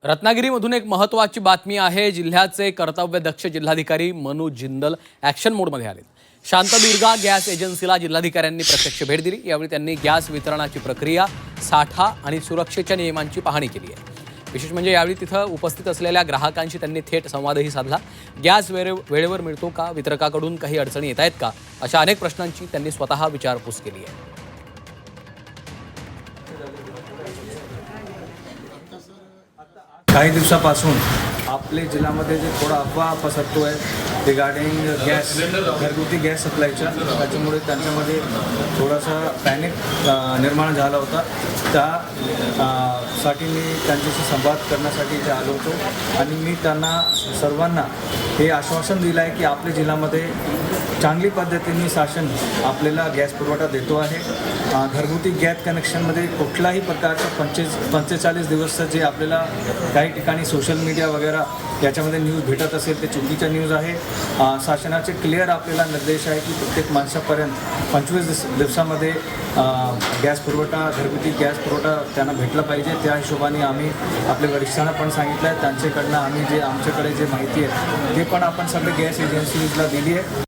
रत्नागिरीमधून एक महत्त्वाची बातमी आहे। जिल्ह्याचे कर्तव्यदक्ष जिल्हाधिकारी मनू जिंदल ॲक्शन मोडमध्ये आले। शांतदुर्गा गॅस एजन्सीला जिल्हाधिकाऱ्यांनी प्रत्यक्ष भेट दिली। यावेळी त्यांनी गॅस वितरणाची प्रक्रिया, साठा आणि सुरक्षेच्या नियमांची पाहणी केली आहे। विशेष म्हणजे यावेळी तिथं उपस्थित असलेल्या ग्राहकांशी त्यांनी थेट संवादही साधला। गॅस वेळेवर मिळतो का, वितरकाकडून काही अडचणी येत आहेत का, अशा अनेक प्रश्नांची त्यांनी स्वतः विचारपूस केली आहे। काही दिवसापासून आपले जिल्ह्यामध्ये जे थोडा अफवा पसरतो आहे रिगार्डिंग गॅस घरगुती गॅस सप्लायच्या, त्याच्यामुळे त्यांच्यामध्ये थोडासा पॅनिक निर्माण झाला होता। त्यासाठी मी त्यांच्याशी संवाद करण्यासाठी इथे आलो होतो आणि मी त्यांना सर्वांना हे आश्वासन दिलं आहे की आपल्या जिल्ह्यामध्ये चांगली पद्धतीने शासन आपल्याला गॅस पुरवठा देतो आहे। घरगुती गॅस कनेक्शनमध्ये कुठलाही प्रकारचं 45 दिवसचं जे आपल्याला काही ठिकाणी सोशल मीडिया वगैरे याच्यामध्ये न्यूज भेटत असेल ते चुकीच्या न्यूज आहे। शासनाचे क्लिअर आपल्याला निर्देश आहे की प्रत्येक माणसापर्यंत 25 दिवसामध्ये गॅस पुरवठा, घरगुती गॅस पुरवठा त्यांना भेटला पाहिजे। त्या हिशोबाने आम्ही आपल्या वरिष्ठांना पण सांगितलं आहे, त्यांच्याकडनं आम्ही जे आमच्याकडे जे माहिती आहे ते पण आपण सगळे गॅस एजन्सीजला दिली आहे।